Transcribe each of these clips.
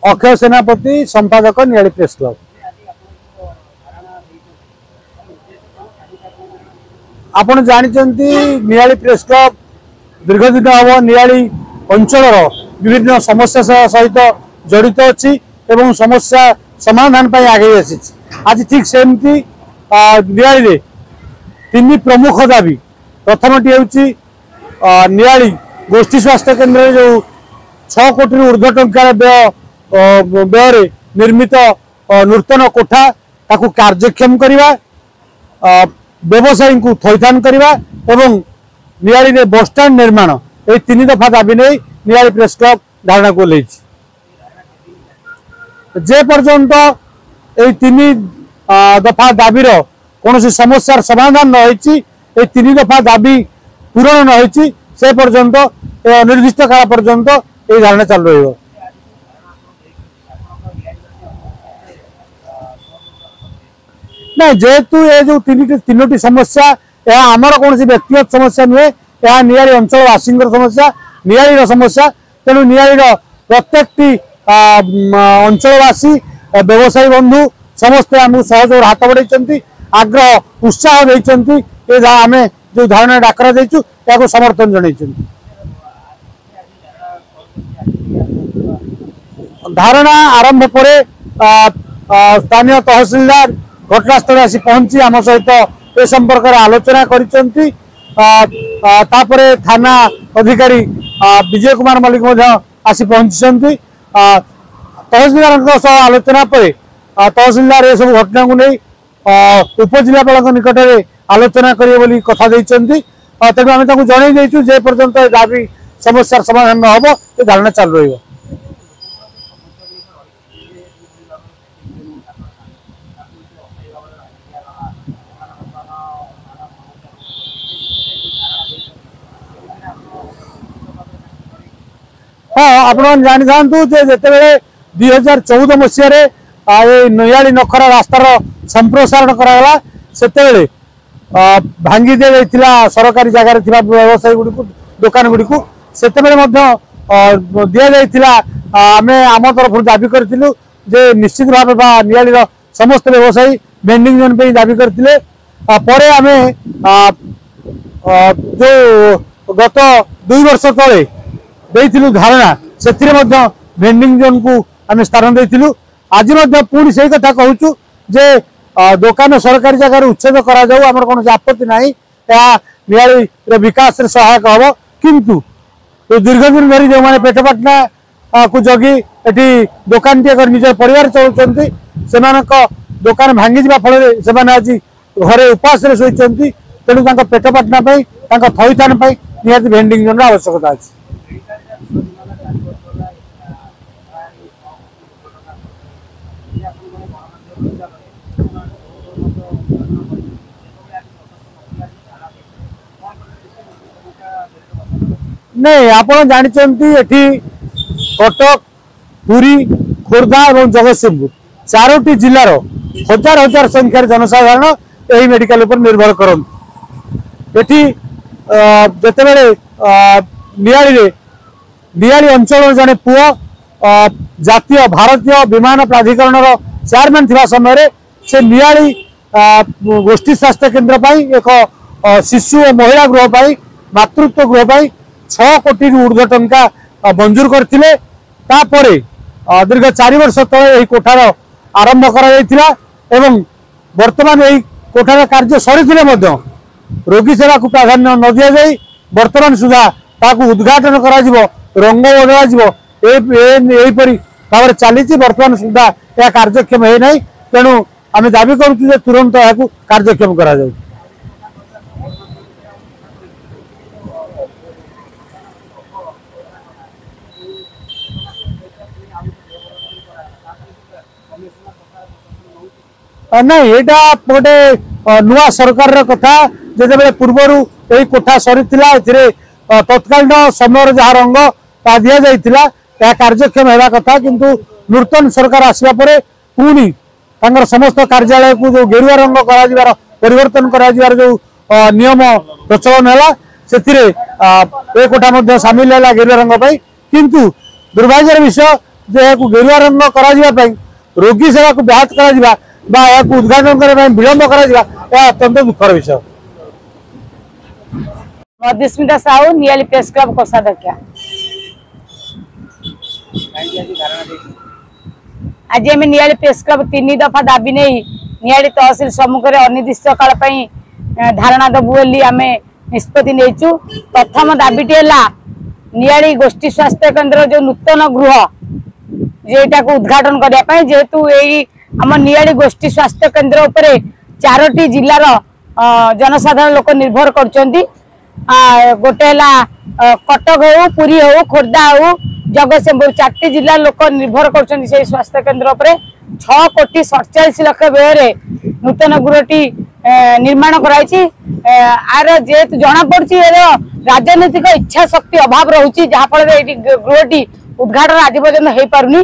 अक्षय सेनापति संपादक Niali press club. आपण जानते नियाली प्रेस क्लब दीर्घदिन हम नियाली अंचल विभिन्न समस्या सहित जड़ित अच्छी एवं समस्या समाधान पर आगे आसी। आज ठीक सेमती नियाली तीन प्रमुख दाबी प्रथमटी हूँ नियाली गोष्ठी स्वास्थ्य केन्द्र जो 6 कोटी ऊर्ध्व टंकार व्यय निर्मित नूतन कोठा ताकू कार्यक्षम करवा, व्यवसायी को थैथान करवा एवं नियाली रे बस स्टैंड निर्माण ये 3 दफा दाबी नहीं नियाली प्रेस क्लब धारणा को लेछि। जे पर्यंत ये 3 दफा दाबीर कौन समस्यार समाधान न होइछि, ये 3 दफा दाबी पूरण न होइछि से पर्यंत निर्दिष्ट काल पर्यंत ये धारणा चालू रहिबो। ना जेहेतु ये जो 3टी समस्या यह आमर कौन व्यक्तिगत समस्या नुहे, यह नियाली अंचलवासी समस्या, नियाली समस्या। तेणु नियाली प्रत्येक अंचलवासी व्यवसायी बंधु समस्ते आम सहयोग हाथ बढ़ाई आग्रह उत्साह देते आम जो धारणा डाकरा देचु या समर्थन जन। धारणा आरंभ पर स्थानीय तहसीलदार घटनास्थल आसी पहुंची आम सहित ए संपर्क आलोचना करिसेंती। तापरे थाना अधिकारी विजय कुमार मल्लिक आसी पहुंची तहसीलदार आलोचना पर तहसीलदार ये सब घटना को नहीं उपजिलापाल निकट में आलोचना करेंगे कथा देते। तेणु आम जनईदेचु जे पर्यंत दाबी समस्या समाधान न हो ये धारणा चालू रही। हाँ आप जानी था जिते 2014 मसीह नयाली नखरा रास्तार संप्रसारण कराला से भांगी दि जाइथिला सरकारी जगार व्यवसायी गुड़ी दुकान गुड़ी को से दि जाइथिला। आमे आम तरफ दाबी करथिलु जे निश्चित भाव नियाली समस्त व्यवसायी वेंडिंग जोन पे दाबी करथिले। परे आमे जो गत 2 वर्ष तले देइथिलु धारणा से वेंडिंग जोन को आम स्थान देइथिलु। आज पुणी से कथा कहूँ जे दुकान सरकारी जगह उच्छेद करा जाऊ आमर कौन आपत्ति ना, नियाली विकास रे सहायक हम। किंतु तो दीर्घदिन धरी जो मैंने पेटपाटना को जगी एटी दुकान टे निज परिवार चलुंट से दुकान भांगी जा फल से आज घरे उपास शोचती। तेणु पेटपाटना थैथान निहाती भेंडिंग जोन आवश्यकता अच्छी। नहीं आप जानते कटक पुरी खोर्धा और जगतसिंहपुर 4टी जिलार हजार हजार संख्यार जनसाधारण यही मेडिकल उपर निर्भर करते। जितेबले नियाली अंचल जड़े पुओ जातीय भारतीय विमान प्राधिकरण चेयरमैन थिबा समय से नियाली गोष्ठी स्वास्थ्य केन्द्र एक शिशु और महिला गृह मातृत्व गृह 6 कोटी ऊर्ध्व टंका मंजूर करथिले। तापरे दीर्घ 4 वर्ष तले कोठार आरंभ करा एवं वर्तमान यही कोठार कार्य सरी रोगी सेवा को प्राधान्य न दि जाए वर्तमान सुधा ताकू उद्घाटन करा रंग बदलापरी भाव चली वर्तमान सुधा यह कार्यक्षम है ना। तेणु आम दाबी करूँ तुरंत यह कार्यक्षम करा जाए। नहीं यहाँ गोटे नुआ सरकार कथा जिते पूर्वर यही कोठा सरी तत्कालीन समय जहाँ रंग ता दि जाइथिला यह कार्यक्षम होगा कथा। किंतु नूतन सरकार आसवा पर पुणी समस्त कार्यालय को जो गेरुआ रंग कर परिवर्तन कर जो नियम प्रचलन है से कोठा सामिल है गेरुआ रंग। किंतु दुर्भाग्यर विषय जे गेरुआ रंग कर रोगी सेवा को ब्याहत कर उद्घाटन करने विलंब कर अत्यंत दुखर विषय। मधुस्मिता साहू नियाली प्रेस क्लब कोषाध्यक्ष। आज आम नियाली प्रेस क्लब 3 दफा दाबी नहीं नियाली तहसिल सम्मुख में अनिर्दिष्ट काल धारणा दबु बोली आम निष्पत्ति नहीं। प्रथम दाबीटी है नियाली गोष्ठी स्वास्थ्य केन्द्र जो नूतन गृह जेटा को उद्घाटन करने जेहेतु यही आम नियाली गोष्ठी स्वास्थ्य केन्द्र उपर 4टी जिलार जनसाधारण लोक निर्भर कर गोटे कटक हो पुरी हो खोर्धा हो जगतसिंहपुर 4टी जिला लोक निर्भर कर स्वास्थ्य केन्द्र उपर 6 कोटी 47 लाख व्यय नूतन गृहटी निर्माण कराई। आर जेहेतु जना पड़ी राजनीतिक इच्छा शक्ति अभाव रोचे जहाँफल गृहटी उद्घाटन आज पर्यटन हो पारुनी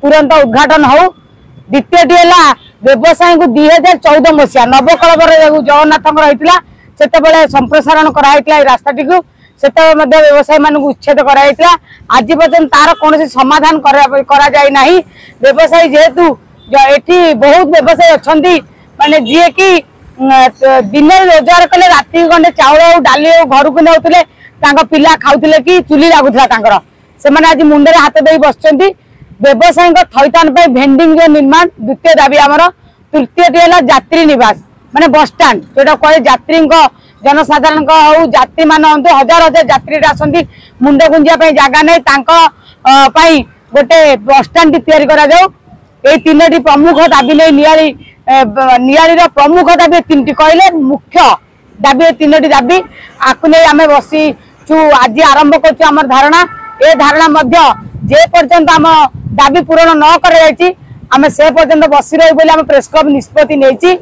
तुरंत उद्घाटन हो। द्वितीयटी है व्यवसाय को 2014 मसीहा नवकलबर जगन्नाथ रही से संप्रसारण कराई रास्ताटी को से व्यवसायी मान उच्छेद कराई आज पर्यटन तार कौन समाधान करा जाए ना। व्यवसायी जेहेतु ये बहुत व्यवसायी अच्छा माने जी कि दिन रोजगार कले राति गंडे चाउल डाली घर को नौले पिला खाऊले कि चुली लगुला से आज मुंडे हाथ दे बस व्यवसायी थैथान भेंडिंग जो निर्माण। द्वितीय दाबी आमर। तृतीयटी है यात्री निवास माने बस स्टाण्ड जोटा कहे यात्री जनसाधारण हो यात्री मान हजार हजार यात्री आसती मुंड गुंजा जगह नहीं गोटे बस स्टाण्ड तैयारी ये 3टी प्रमुख दाबी नहीं नियाली प्रमुख दाबी 3टी कहले मुख्य दाबी 3टी दाबी आपको नहीं आम बसीचु आज आरंभ कर धारणा ए धारणा मध्य जे पर्यंत आम दाबी पूरण न कर से पर्यंत बसी रही बोली प्रेस क्लब निष्पत्ति नहीं।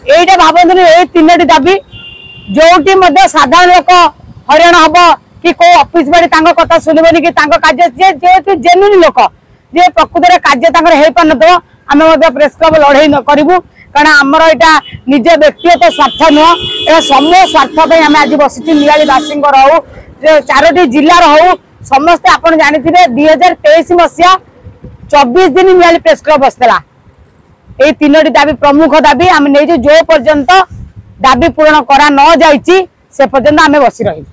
यहीटा भावतु ये 3टी दाबी जो साधारण लोक हरियाणा हम कि कौ ऑफिस बाड़ी कथा शुणबनी कि कार्य जेहेतु जेन्युइन लोक जे प्रकृत में कार्य हो पार न आम प्रेस क्लब लड़े करूँ कारण आमर यहाँ निज व्यक्तिगत स्वार्थ नुह समूह स्वार्थ आम आज बसी नियालीवासी हो 4टी जिलार हो समस्ते आपड़ जानी 2023 मसीहा 24 दिन नियाली प्रेस क्लब बसला। ये 3टी दाबी प्रमुख दाबी आम नहीं जो पर्यंत दाबी पूरण करा न जाइए से पर्यंत आम बसी रही।